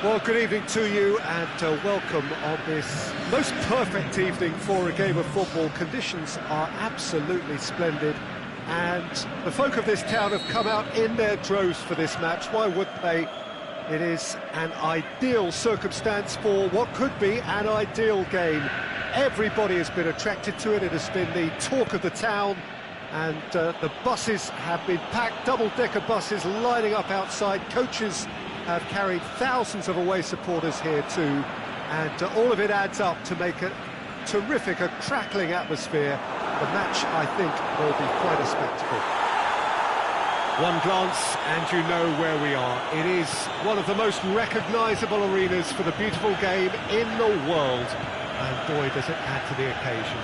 Well, good evening to you and welcome on this most perfect evening for a game of football. Conditions are absolutely splendid and the folk of this town have come out in their droves for this match. Why would they? It is an ideal circumstance for what could be an ideal game. Everybody has been attracted to it. It has been the talk of the town, and the buses have been packed, double-decker buses lining up outside. Coaches have carried thousands of away supporters here too, and all of it adds up to make a terrific, a crackling atmosphere. The match, I think, will be quite a spectacle. One glance and you know where we are. It is one of the most recognisable arenas for the beautiful game in the world, and boy does it add to the occasion.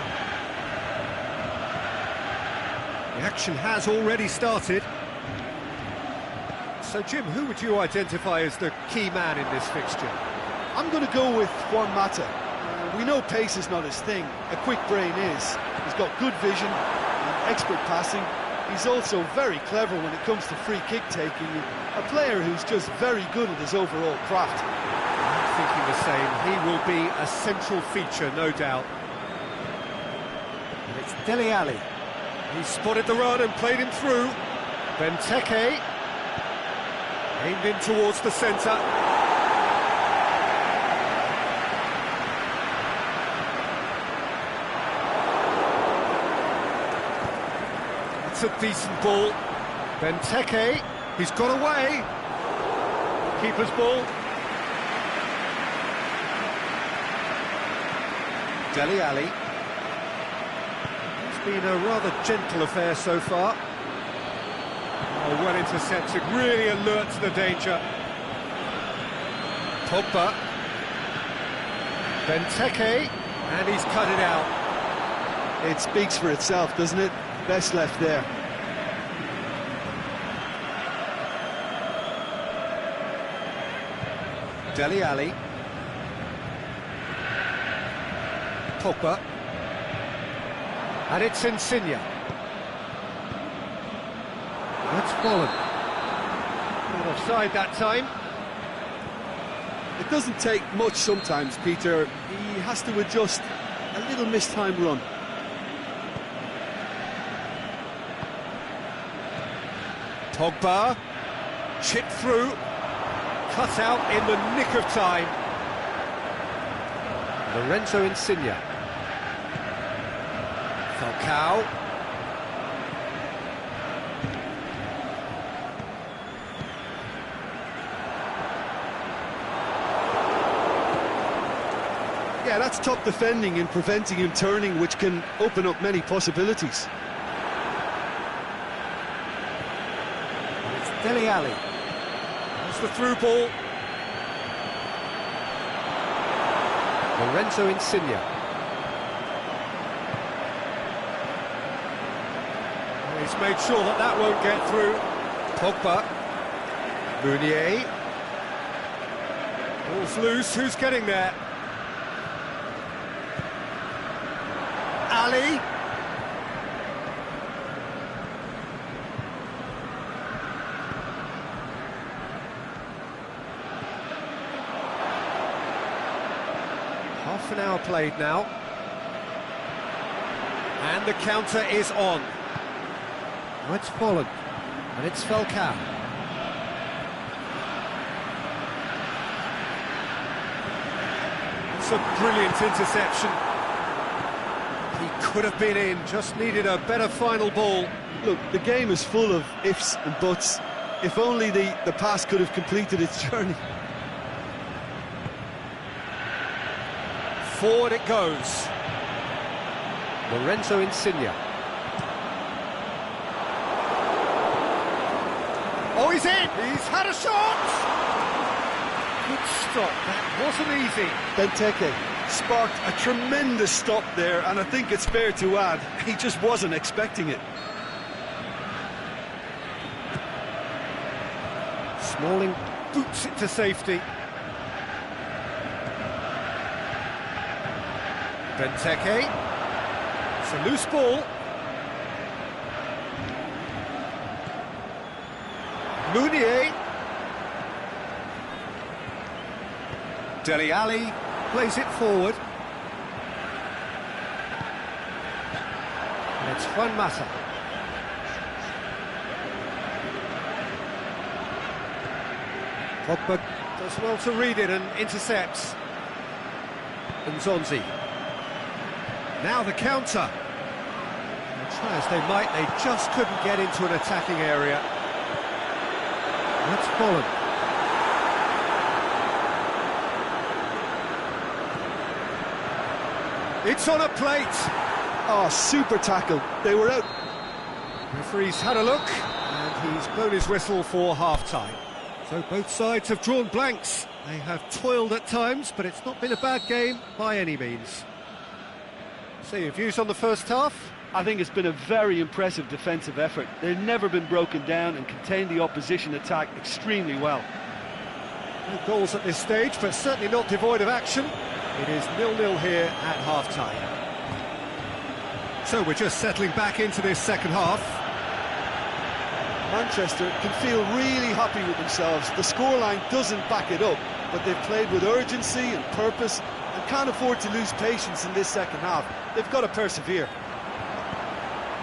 The action has already started. So, Jim, who would you identify as the key man in this fixture? I'm going to go with Juan Mata. We know pace is not his thing, a quick brain is. He's got good vision and expert passing. He's also very clever when it comes to free kick taking. A player who's just very good at his overall craft. I'm thinking the same. He will be a central feature, no doubt. And it's Dele Alli. He spotted the run and played him through. Benteke aimed in towards the centre. It's a decent ball. Benteke, he's got away. Keeper's ball. Dele Alli. It's been a rather gentle affair so far. Oh, well intercepted, really alert to the danger. Pogba. Benteke, and he's cut it out. It speaks for itself, doesn't it? Best left there. Dele Alli. Pogba. And it's Insigne. That's fallen. Not offside that time. It doesn't take much sometimes, Peter. He has to adjust a little mistimed run. Pogba, chipped through, cut out in the nick of time. Lorenzo Insigne. Falcao. Yeah, that's top defending and preventing him turning, which can open up many possibilities. It's Dele Alli. That's the through ball. Lorenzo Insigne. He's made sure that that won't get through. Pogba. Meunier. Ball's loose, who's getting there? Ali. Half an hour played now. And the counter is on. Oh, it's fallen. And it's Falcao. It's a brilliant interception. He could have been in, just needed a better final ball. Look, the game is full of ifs and buts. If only the pass could have completed its journey. Forward it goes. Lorenzo Insigne. Oh, he's in! He's had a shot! Good stop, that wasn't easy. Benteke sparked a tremendous stop there, and I think it's fair to add, he just wasn't expecting it. Smalling boots it to safety. Benteke. It's a loose ball. Meunier. Dele Alli plays it forward. And it's Juan Mata. Pogba does well to read it and intercepts. And Zonzi. Now the counter. And try as they might, they just couldn't get into an attacking area. That's Bolland. It's on a plate. Oh, super tackle. They were out. Referee's had a look, and he's blown his whistle for half-time. So both sides have drawn blanks. They have toiled at times, but it's not been a bad game by any means. So your views on the first half? I think it's been a very impressive defensive effort. They've never been broken down and contained the opposition attack extremely well. No goals at this stage, but certainly not devoid of action. It is 0-0 here at half-time. So we're just settling back into this second half. Manchester can feel really happy with themselves. The scoreline doesn't back it up, but they've played with urgency and purpose and can't afford to lose patience in this second half. They've got to persevere.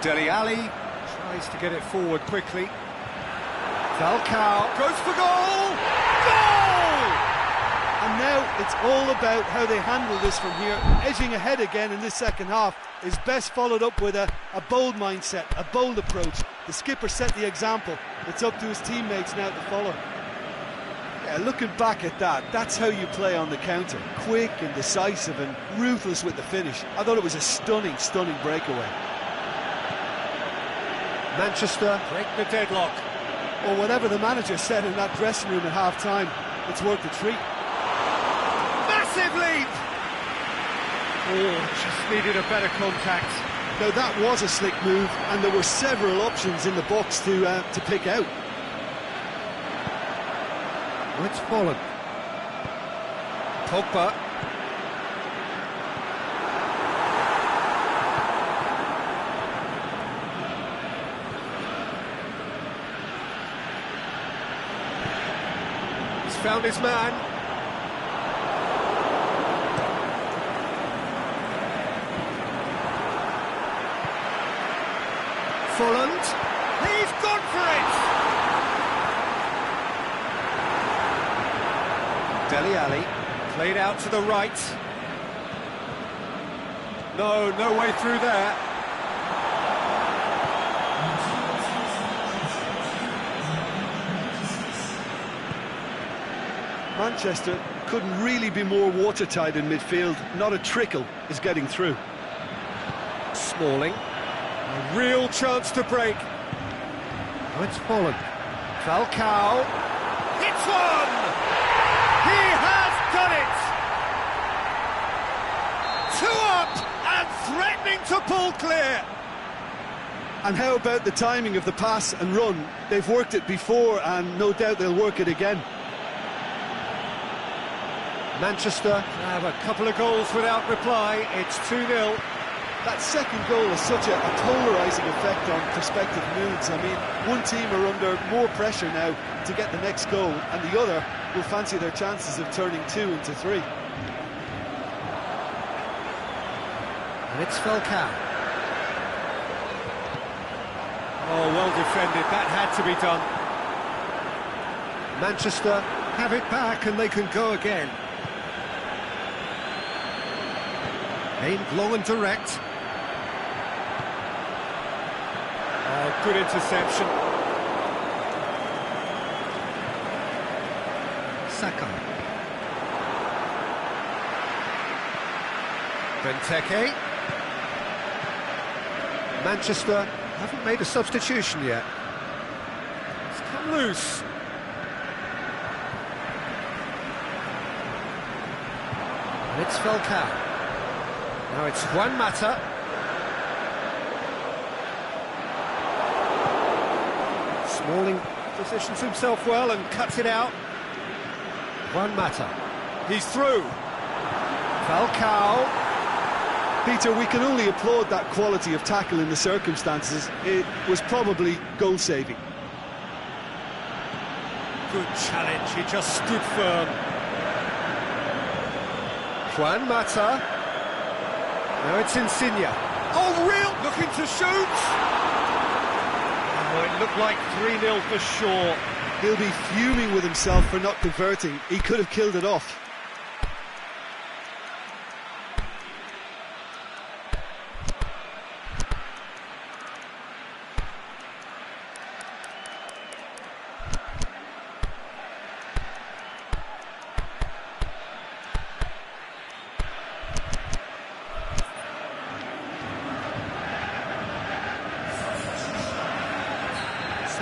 Dele Alli tries to get it forward quickly. Falcao goes for goal! Goal! And now it's all about how they handle this from here. Edging ahead again in this second half is best followed up with a bold mindset, a bold approach. The skipper set the example. It's up to his teammates now to follow. Yeah, looking back at that, that's how you play on the counter. Quick and decisive and ruthless with the finish. I thought it was a stunning, stunning breakaway. Manchester break the deadlock. Or whatever the manager said in that dressing room at half-time, it's worth the treat. Massive leap! Oh, just needed a better contact. Now that was a slick move, and there were several options in the box to pick out. It's Bolland. Pogba. He's found his man. Folland. He's gone for it! Dele Alli played out to the right. No way through there. Manchester couldn't really be more watertight in midfield. Not a trickle is getting through. Smalling. A real chance to break. Oh, it's Bolland. Falcao. It's one! He has done it! 2 up and threatening to pull clear. And how about the timing of the pass and run? They've worked it before and no doubt they'll work it again. Manchester have a couple of goals without reply. It's 2-0. That second goal has such a polarising effect on prospective moods. I mean, one team are under more pressure now to get the next goal, and the other will fancy their chances of turning 2 into 3. And it's Falcao. Oh, well defended. That had to be done. Manchester have it back and they can go again. Aimed long and direct. Oh, good interception. Saka. Benteke. Manchester haven't made a substitution yet. It's come loose. And it's Falcao. Now it's Juan Mata. Smalling positions himself well and cuts it out. Juan Mata. He's through. Falcao. Peter, we can only applaud that quality of tackle in the circumstances. It was probably goal-saving. Good challenge, he just stood firm. Juan Mata. Now it's Insigne. Oh, real! Looking to shoot! Oh, it looked like 3-0 for sure. He'll be fuming with himself for not converting. He could have killed it off.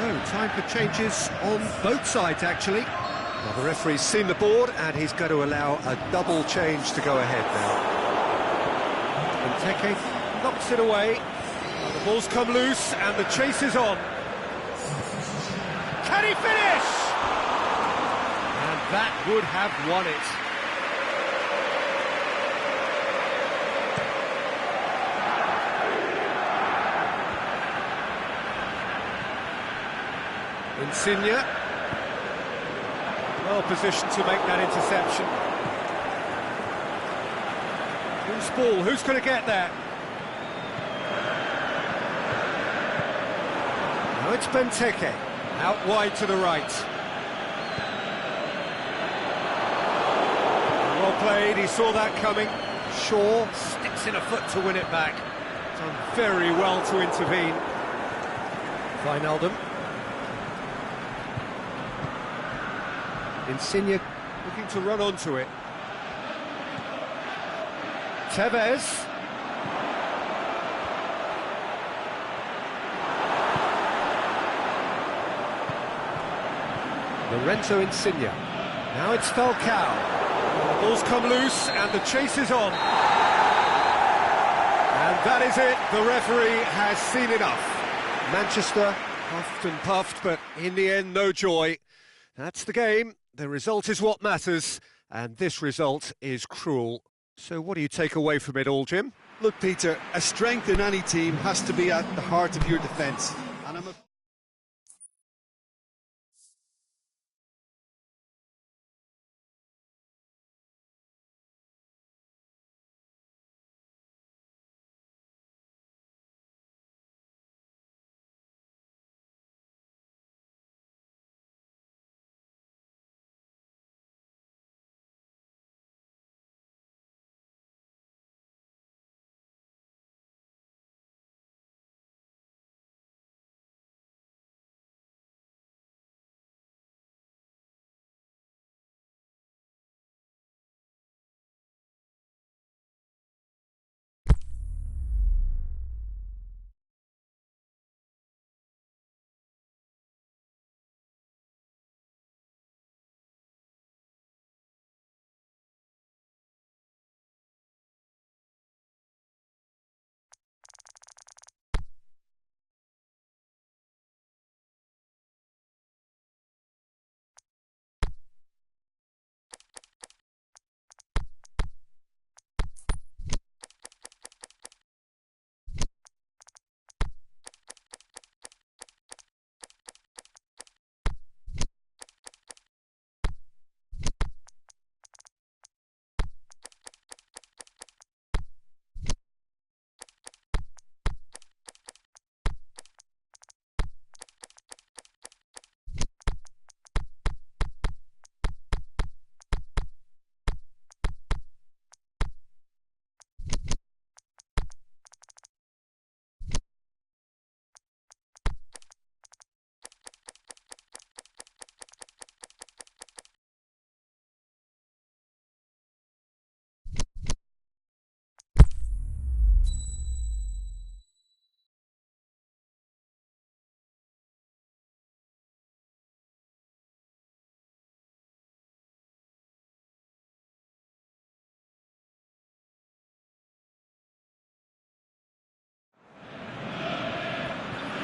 So, time for changes on both sides, actually. Now, the referee's seen the board, and he's going to allow a double change to go ahead now. Benteke knocks it away. The ball's come loose, and the chase is on. Can he finish? And that would have won it. Insigne, well positioned to make that interception. Who's ball? Who's going to get there? Now it's Benteke, out wide to the right. Well played, he saw that coming. Shaw sticks in a foot to win it back. Done very well to intervene. Wijnaldum. Insigne looking to run onto it. Tevez. Lorenzo Insigne. Now it's Falcao. The ball's come loose and the chase is on. And that is it. The referee has seen enough. Manchester puffed and puffed, but in the end, no joy. That's the game. The result is what matters, and this result is cruel. So what do you take away from it all, Jim? Look, Peter, a strength in any team has to be at the heart of your defence. And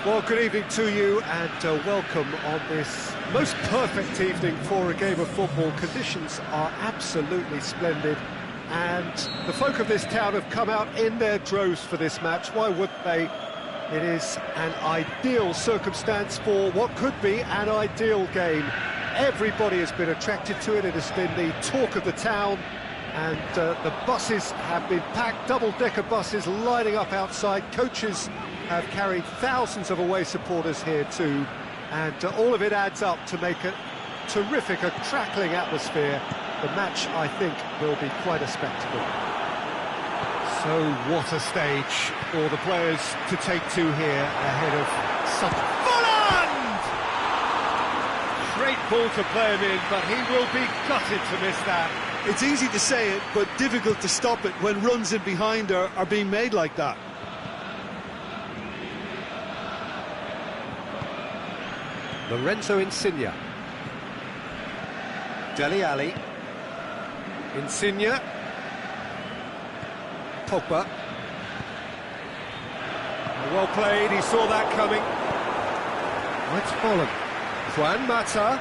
Well, good evening to you and welcome on this most perfect evening for a game of football. Conditions are absolutely splendid and the folk of this town have come out in their droves for this match. Why wouldn't they? It is an ideal circumstance for what could be an ideal game. Everybody has been attracted to it. It has been the talk of the town And the buses have been packed, double-decker buses lining up outside. Coaches have carried thousands of away supporters here too, and all of it adds up to make a terrific, a crackling atmosphere. The match, I think, will be quite a spectacle. So what a stage for the players to take to here ahead of Sunderland! Great ball to play him in, but he will be gutted to miss that. It's easy to say it, but difficult to stop it when runs in behind are being made like that. Lorenzo Insigne. Dele Alli. Insigne. Pogba. Well played, he saw that coming. It's Folland. Juan Mata.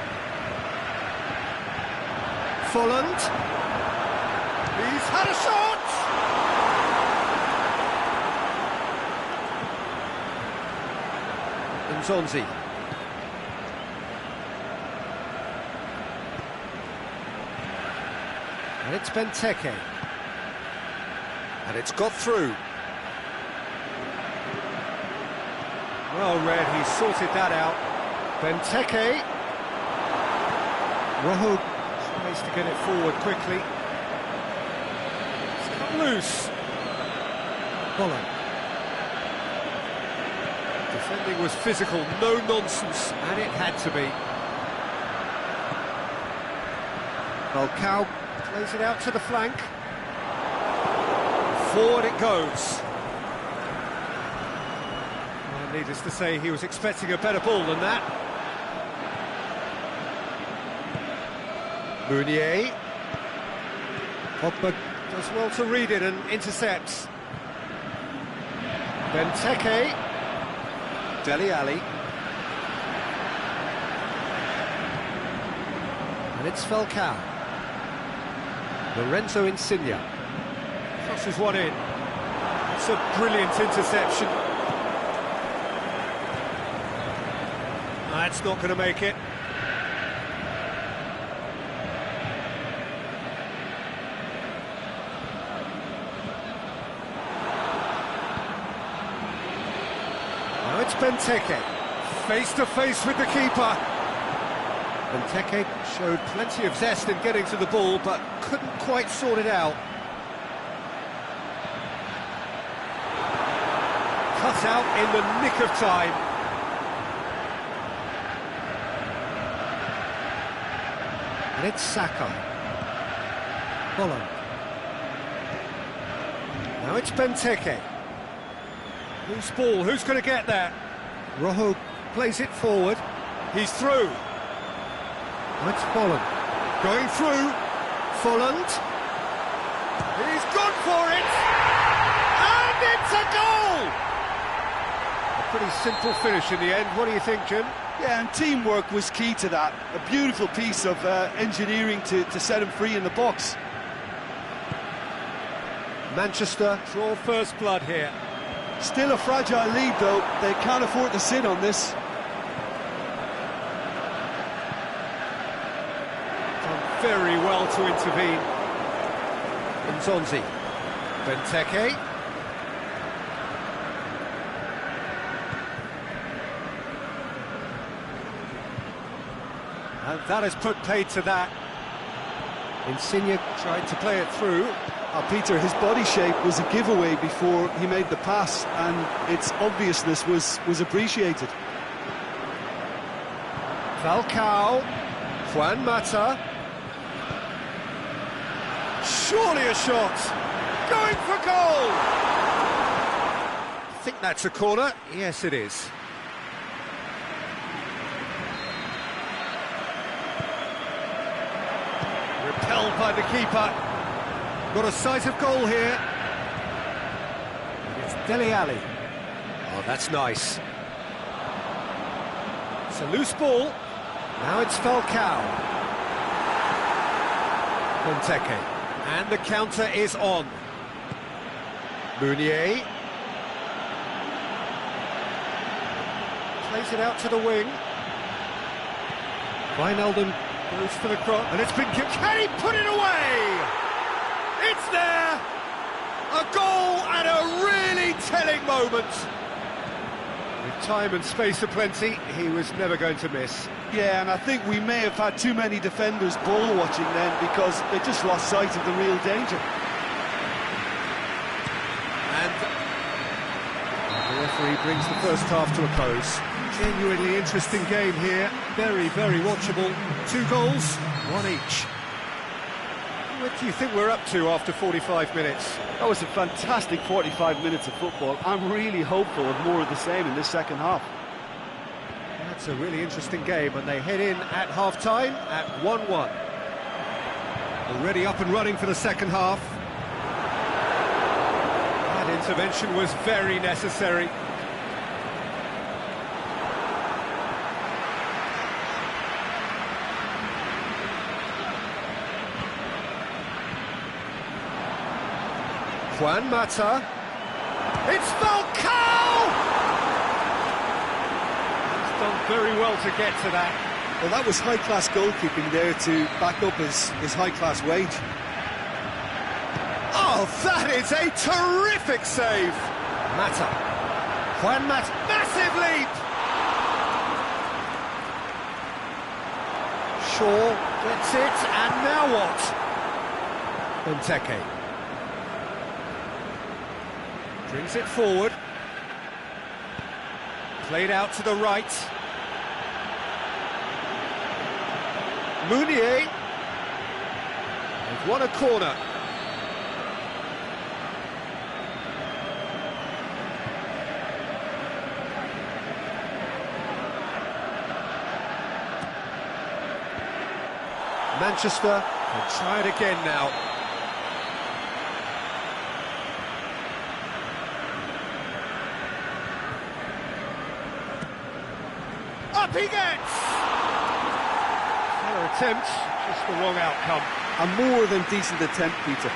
Folland. He's had a shot! Nzonzi. And it's Benteke. And it's got through. Well read, he sorted that out. Benteke. Rojo tries to get it forward quickly. It's cut loose. Folland. Defending was physical, no nonsense, and it had to be. Falcao plays it out to the flank. Forward it goes. Well, needless to say, he was expecting a better ball than that. Meunier. Pogba does well to read it and intercepts. Benteke. Dele Alli. And it's Falcao. Lorenzo Insigne. Crosses one in. It's a brilliant interception. That's not going to make it. Now it's Benteke. Face to face with the keeper. Benteke showed plenty of zest in getting to the ball, but couldn't quite sort it out. Cut out in the nick of time. And it's Saka. Folland. Now it's Benteke. Loose ball, who's going to get that? Rojo plays it forward. He's through. That's Folland. Going through. Folland. He's gone for it! And it's a goal! A pretty simple finish in the end. What do you think, Jim? Yeah, and teamwork was key to that. A beautiful piece of engineering to set him free in the box. Manchester draw first blood here. Still a fragile lead, though. They can't afford to sit on this. Done very well to intervene. Nzonzi. Benteke. And that has put paid to that. Insigne tried to play it through. Peter, his body shape was a giveaway before he made the pass, and its obviousness was appreciated. Falcao. Juan Mata. Surely a shot. Going for goal. I think that's a corner. Yes, it is. Repelled by the keeper. Got a sight of goal here. It's Dele Alli. Oh, that's nice. It's a loose ball. Now it's Falcao. Benteke. And the counter is on. Meunier. Plays it out to the wing. Wijnaldum goes for the cross. And it's been... Can he put it away? It's there! A goal and a really telling moment. With time and space aplenty, he was never going to miss. Yeah, and I think we may have had too many defenders ball watching then because they just lost sight of the real danger. And the referee brings the first half to a close. Genuinely interesting game here. Very, very watchable. 2 goals, 1 each. What do you think we're up to after 45 minutes? That was a fantastic 45 minutes of football. I'm really hopeful of more of the same in this second half. That's a really interesting game, and they head in at half-time at 1-1. Already up and running for the second half. That intervention was very necessary. Juan Mata. It's Falcao! He's done very well to get to that. Well, that was high-class goalkeeping there to back up his high-class wage. Oh, that is a terrific save! Mata. Juan Mata. Massive leap! Shaw gets it, and now what? Benteke. Brings it forward. Played out to the right. Mounier. They've won a corner. Manchester can try it again now. Up he gets! Another attempt, just the wrong outcome. A more than decent attempt, Peter.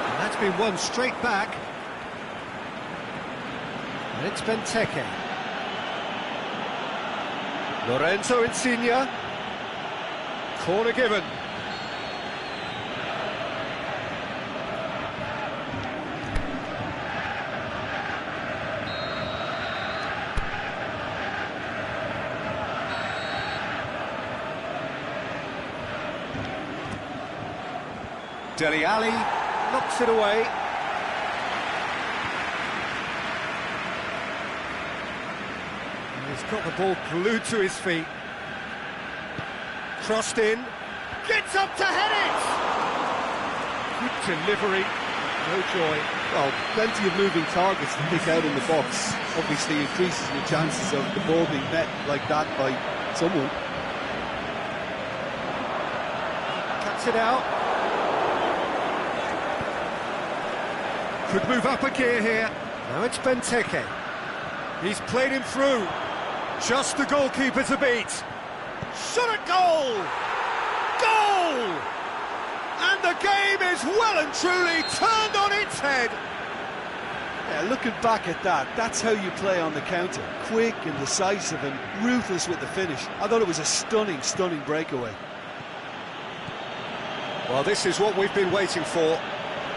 And that's been won straight back. And it's Benteke. Lorenzo Insigne. Corner given. Dele Alli knocks it away. And he's got the ball glued to his feet. Crossed in. Gets up to head it! Good delivery. No joy. Well, plenty of moving targets to pick out in the box. Obviously increases your chances of the ball being met like that by someone. Cuts it out. Could move up a gear here. Now it's Benteke. He's played him through. Just the goalkeeper to beat. Shot at goal! Goal! And the game is well and truly turned on its head. Yeah, looking back at that, that's how you play on the counter. Quick and decisive and ruthless with the finish. I thought it was a stunning, stunning breakaway. Well, this is what we've been waiting for.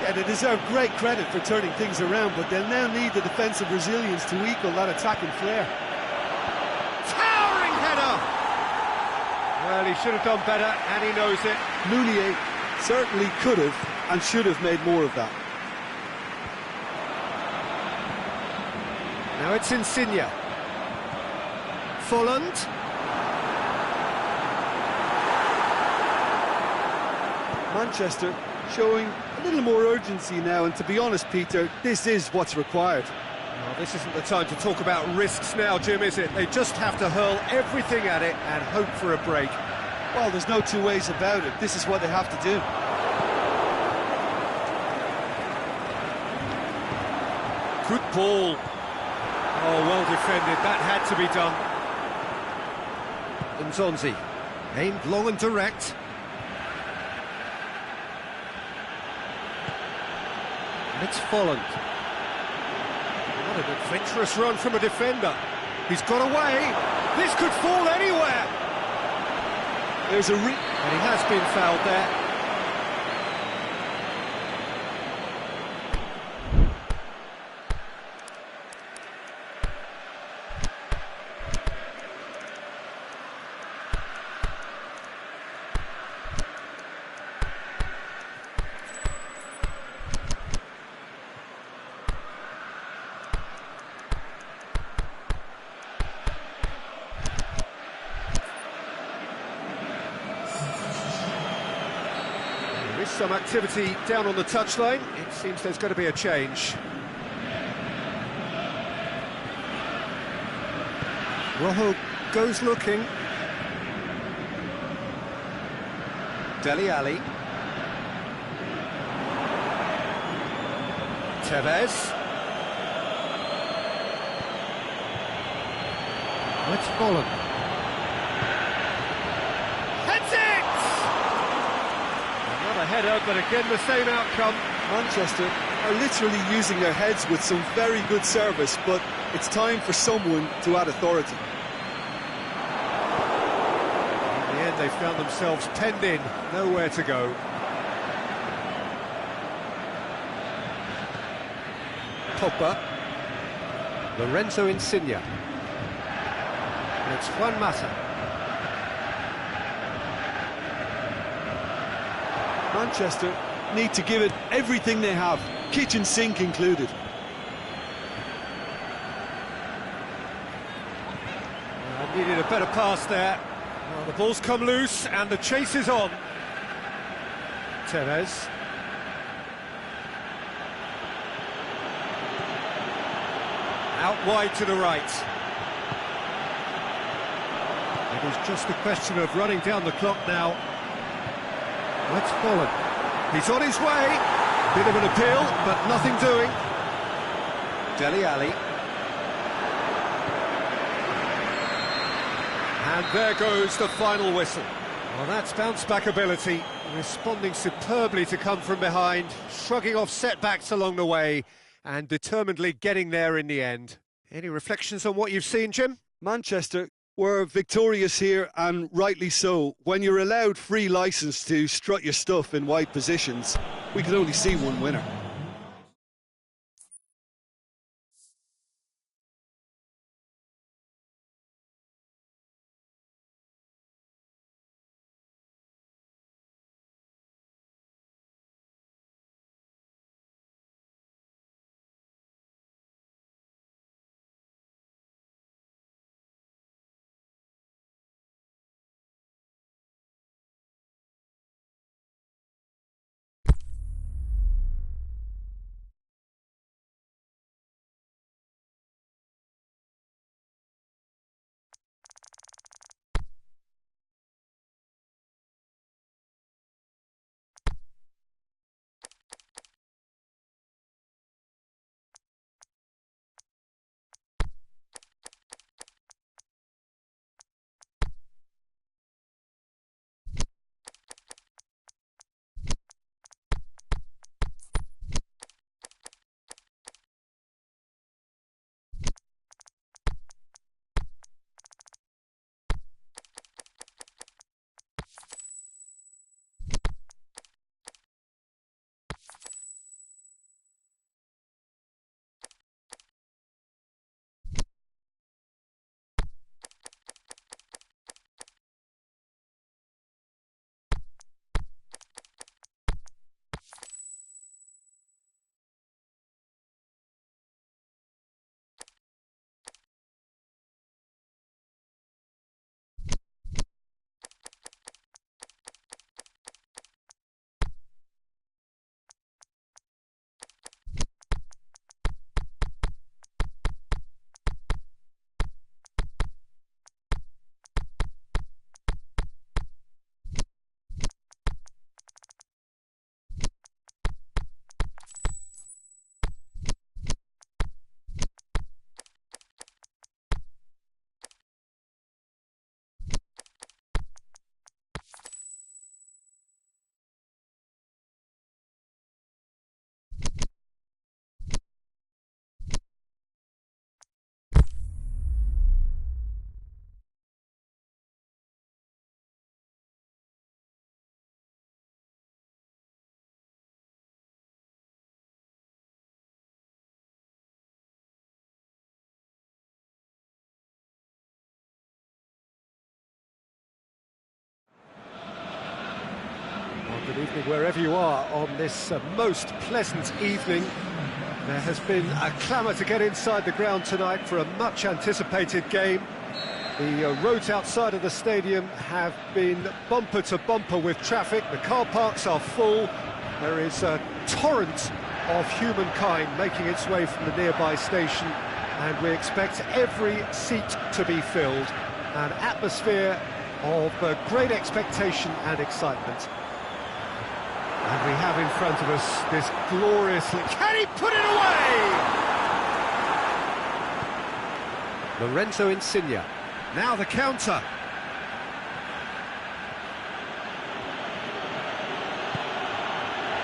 Yeah, they deserve great credit for turning things around, but they'll now need the defensive resilience to equal that attacking flair. Towering header! Well, he should have done better, and he knows it. Mounier certainly could have and should have made more of that. Now it's Insigne. Folland. Manchester showing a little more urgency now, and to be honest, Peter, this is what's required. Well, this isn't the time to talk about risks now, Jim, is it? They just have to hurl everything at it and hope for a break. Well, there's no two ways about it. This is what they have to do. Good ball. Oh, well defended. That had to be done. Nzonzi, aimed long and direct. And it's Folland. What an adventurous run from a defender. He's got away. This could fall anywhere. There's a And he has been fouled there. There is some activity down on the touchline. It seems there's going to be a change. Rojo goes looking. Dele Alli. Tevez. Let's follow. Heads it! Another header, but again the same outcome. Manchester are literally using their heads with some very good service, but it's time for someone to add authority. In the end, they found themselves penned in, nowhere to go. Pogba. Lorenzo Insigne. And it's Juan Mata. Manchester need to give it everything they have, kitchen sink included. Needed a better pass there. Well, the ball's come loose and the chase is on. Tevez. Out wide to the right. It is just a question of running down the clock now. Let's follow. He's on his way. Bit of an appeal, but nothing doing. Dele Alli. And there goes the final whistle. Well, that's bounce-back ability, responding superbly to come from behind, shrugging off setbacks along the way, and determinedly getting there in the end. Any reflections on what you've seen, Jim? Manchester were victorious here, and rightly so. When you're allowed free licence to strut your stuff in wide positions, we could only see one winner. evening wherever you are on this most pleasant evening. There has been a clamour to get inside the ground tonight for a much-anticipated game. The roads outside of the stadium have been bumper to bumper with traffic. The car parks are full. There is a torrent of humankind making its way from the nearby station, and we expect every seat to be filled. An atmosphere of great expectation and excitement. And we have in front of us this gloriously... Can he put it away? Lorenzo Insigne. Now the counter.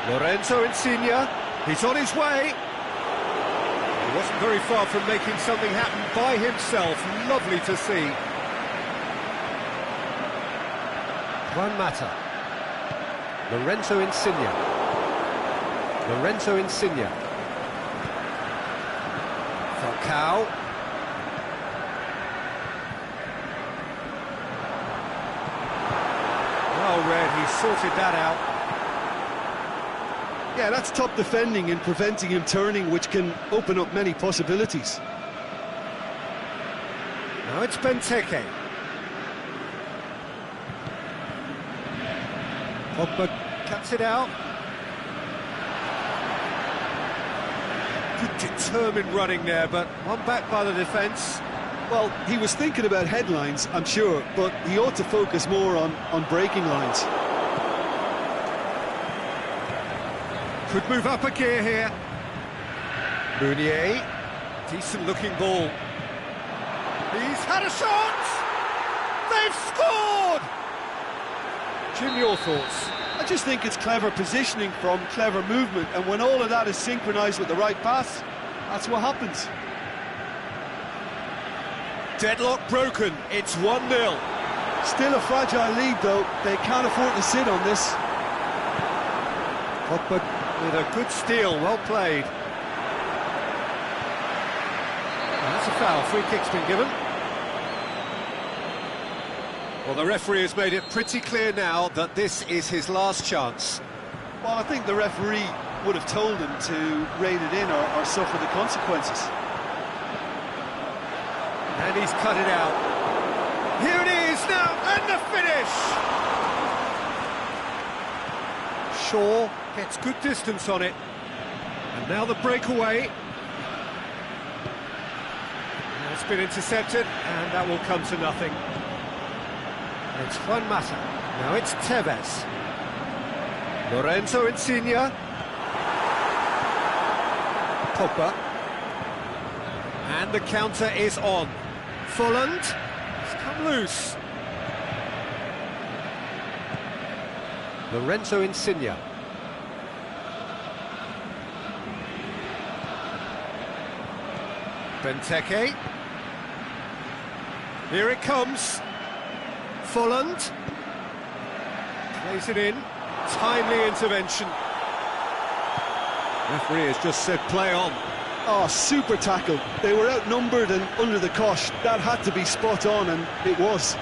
Lorenzo Insigne. He's on his way. He wasn't very far from making something happen by himself. Lovely to see. Juan Mata. Lorenzo Insigne. Lorenzo Insigne. Falcao. Well read, he sorted that out. Yeah, that's top defending and preventing him turning, which can open up many possibilities. Now it's Benteke. Pogba cuts it out. Good determined running there, but one back by the defence. Well, he was thinking about headlines, I'm sure, but he ought to focus more on breaking lines. Could move up a gear here. Meunier, decent looking ball. He's had a shot! They've scored! Jim, your thoughts? I just think it's clever positioning from clever movement, and when all of that is synchronised with the right pass, that's what happens. Deadlock broken, it's 1-0. Still a fragile lead though, they can't afford to sit on this. Pogba with a good steal, well played. That's a foul, free kick's been given. Well, the referee has made it pretty clear now that this is his last chance. Well, I think the referee would have told him to rein it in or suffer the consequences. And he's cut it out. Here it is now, and the finish! Shaw gets good distance on it. And now the breakaway. It's been intercepted, and that will come to nothing. It's Juan Mata. Now it's Tevez. Lorenzo Insigne. Pogba. And the counter is on. Folland. It's come loose. Lorenzo Insigne. Benteke. Here it comes. Folland. Plays it in. Timely intervention. Referee has just said play on. Oh, super tackle. They were outnumbered and under the cosh. That had to be spot on, and it was.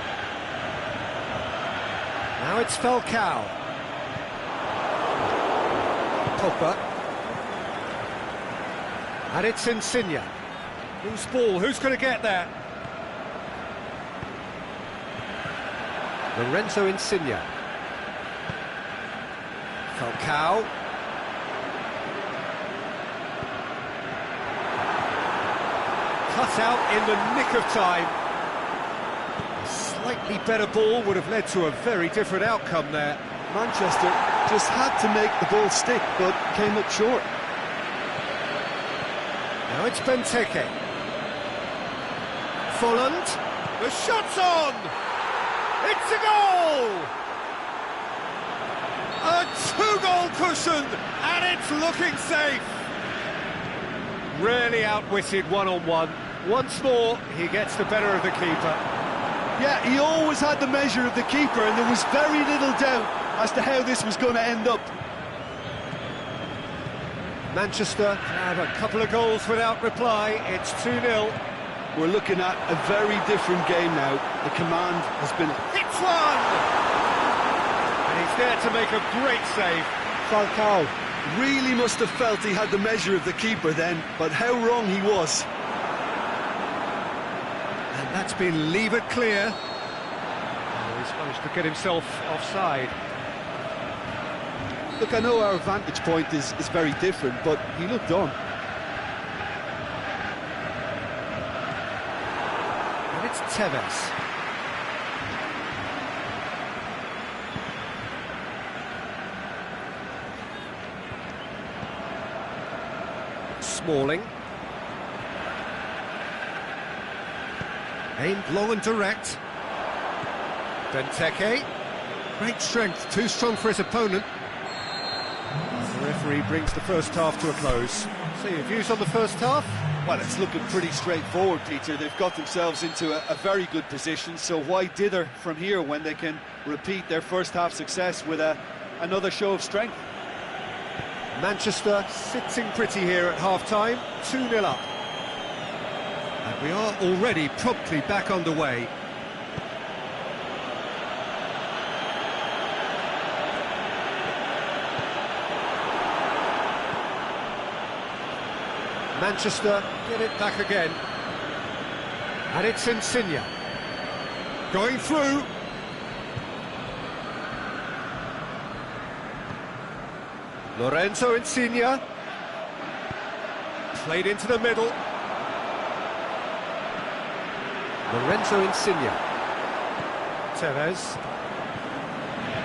Now it's Falcao. Pogba. And it's Insigne. Loose ball, who's going to get there? Lorenzo Insigne. Falcao. Cut out in the nick of time. A slightly better ball would have led to a very different outcome there. Manchester just had to make the ball stick, but came up short. Now it's Benteke. Folland. The shot's on! It's a goal! A two-goal cushion, and it's looking safe. Really outwitted one-on-one. Once more, he gets the better of the keeper. Yeah, he always had the measure of the keeper, and there was very little doubt as to how this was going to end up. Manchester have a couple of goals without reply. It's 2-0. We're looking at a very different game now. The command has been... Hits one! And he's there to make a great save. Falcao really must have felt he had the measure of the keeper then, but how wrong he was. And that's been levered clear. Oh, he's managed to get himself offside. Look, I know our vantage point is very different, but he looked on. And it's Tevez. Smalling. Aimed long and direct. Benteke. Great strength, too strong for his opponent. The referee brings the first half to a close. So your views on the first half? Well, it's looking pretty straightforward, Peter. They've got themselves into a very good position, so why dither from here when they can repeat their first half success with another show of strength? Manchester sitting pretty here at half-time, 2-0 up. And we are already promptly back underway. Manchester get it back again. And it's Insigne. Going through. Lorenzo Insigne. Played into the middle. Lorenzo Insigne. Tevez.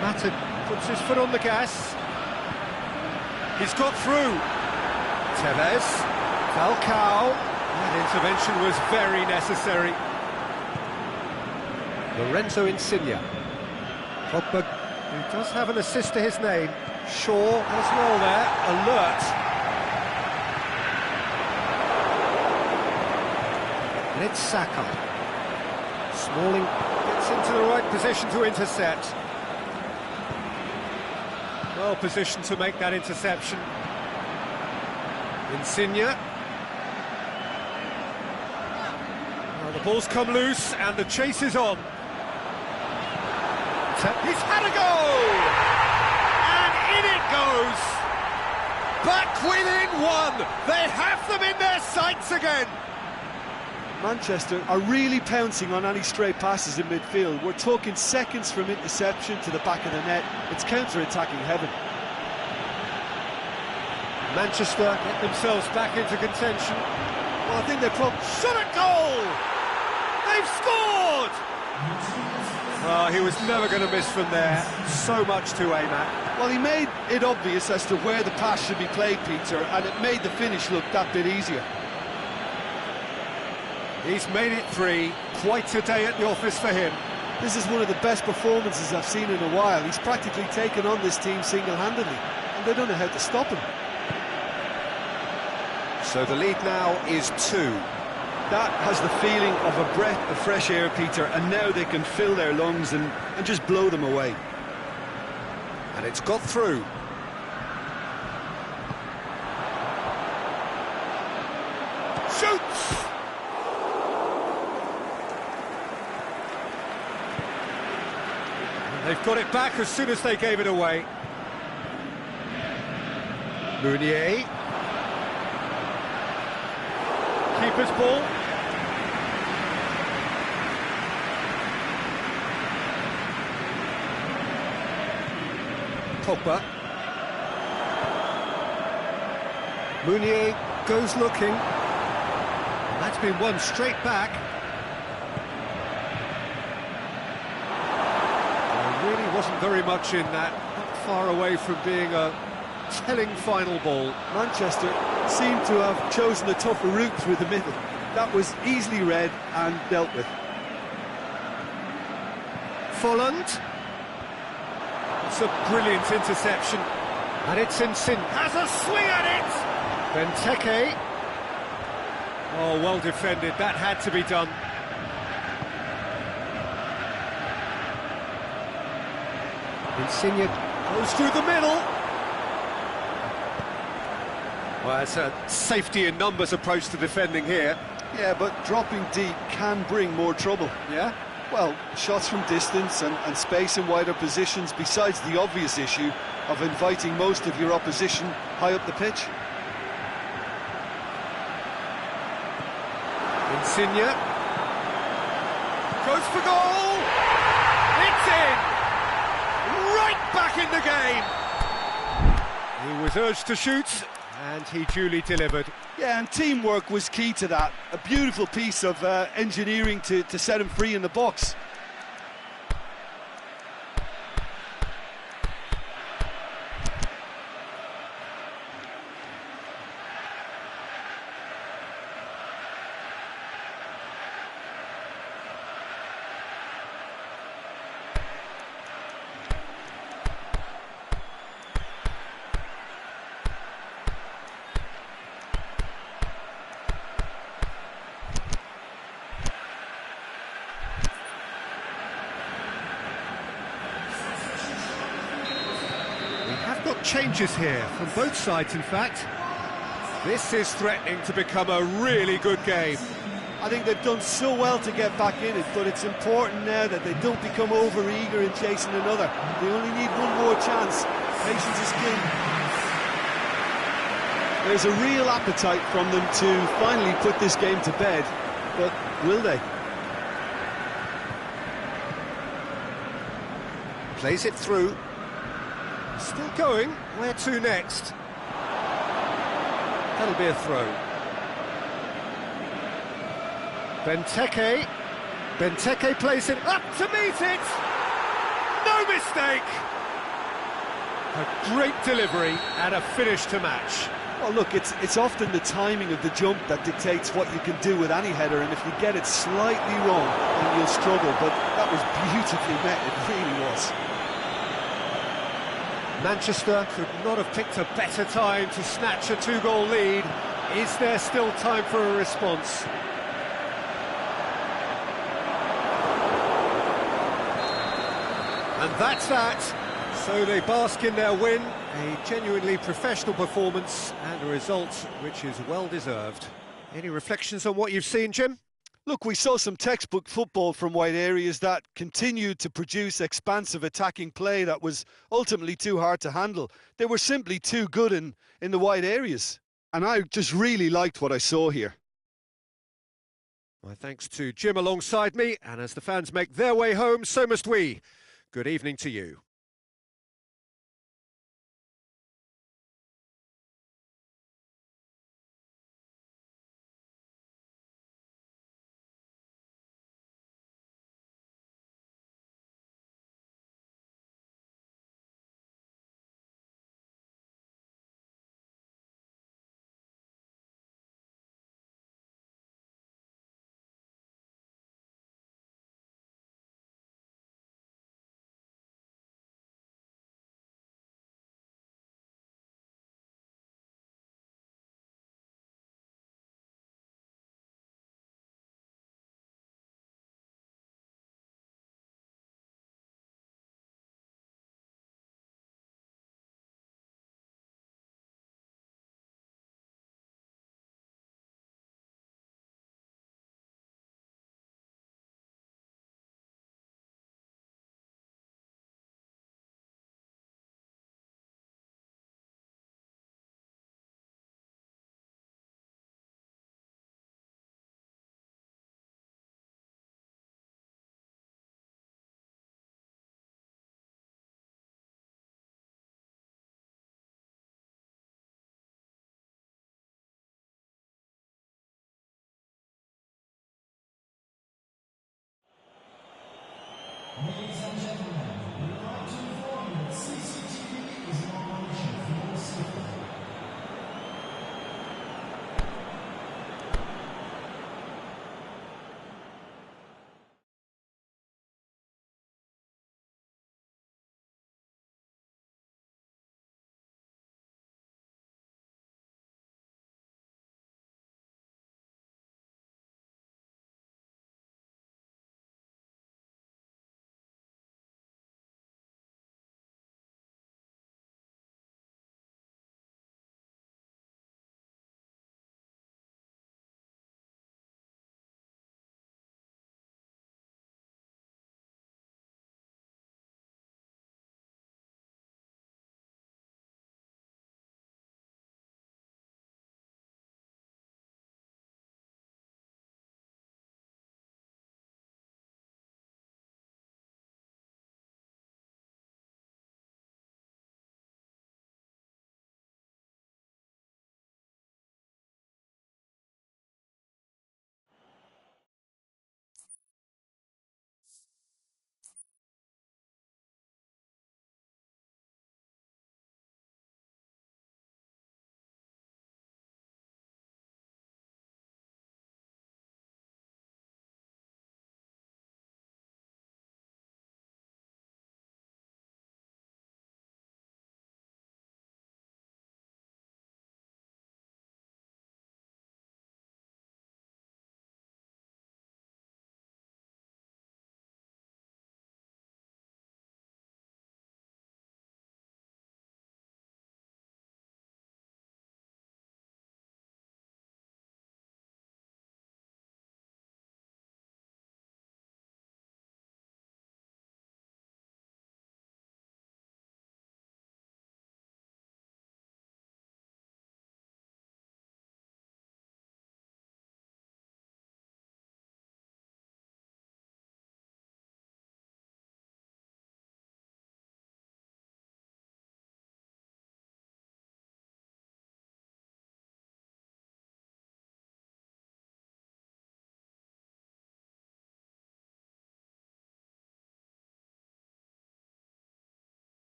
Mata puts his foot on the gas. He's got through. Tevez. Falcao. That intervention was very necessary. Lorenzo Insigne. Pogba, who does have an assist to his name. Shaw as well there, alert. And it's Saka. Smalling gets into the right position to intercept. Well positioned to make that interception. Insigne. Well, the ball's come loose and the chase is on. He's had a go! In it goes! Back within one! They have them in their sights again! Manchester are really pouncing on any stray passes in midfield. We're talking seconds from interception to the back of the net. It's counter-attacking heaven. Manchester get themselves back into contention. Well, I think they're probably... Shot at goal! They've scored! Oh, he was never going to miss from there. So much to aim at. Well, he made it obvious as to where the pass should be played, Peter, and it made the finish look that bit easier. He's made it 3. Quite a day at the office for him. This is one of the best performances I've seen in a while. He's practically taken on this team single-handedly, and they don't know how to stop him. So the lead now is 2. That has the feeling of a breath of fresh air, Peter, and now they can fill their lungs and just blow them away. And it's got through. Shoots! And they've got it back as soon as they gave it away. Meunier. Keeper's ball. Pogba. Meunier goes looking. That's been won straight back. There really wasn't very much in that. Not far away from being a telling final ball. Manchester seemed to have chosen a tougher route through the middle. That was easily read and dealt with. Folland. It's a brilliant interception. And it's Insigne. Has a swing at it! Benteke. Oh, well defended. That had to be done. Insigne goes through the middle. Well, it's a safety in numbers approach to defending here. Yeah, but dropping deep can bring more trouble. Yeah? Well, shots from distance and space in wider positions, besides the obvious issue of inviting most of your opposition high up the pitch. Insigne goes for goal! It's in! Right back in the game! He was urged to shoot, and he duly delivered. Yeah, and teamwork was key to that. A beautiful piece of engineering to set him free in the box. Changes here from both sides, in fact. This is threatening to become a really good game. I think they've done so well to get back in it, but it's important now that they don't become over-eager in chasing another. They only need one more chance. Patience is king. There's a real appetite from them to finally put this game to bed, but will they? Plays it through. Still going. Where to next? That'll be a throw. Benteke. Benteke plays it up to meet it. No mistake. A great delivery and a finish to match. Well, look, it's often the timing of the jump that dictates what you can do with any header, and if you get it slightly wrong, then you'll struggle. But that was beautifully met. It really was. Manchester could not have picked a better time to snatch a two-goal lead. Is there still time for a response? And that's that. So they bask in their win, a genuinely professional performance and a result which is well deserved. Any reflections on what you've seen, Jim? Look, we saw some textbook football from wide areas that continued to produce expansive attacking play that was ultimately too hard to handle. They were simply too good in the wide areas. And I just really liked what I saw here. My thanks to Jim alongside me, and as the fans make their way home, so must we. Good evening to you.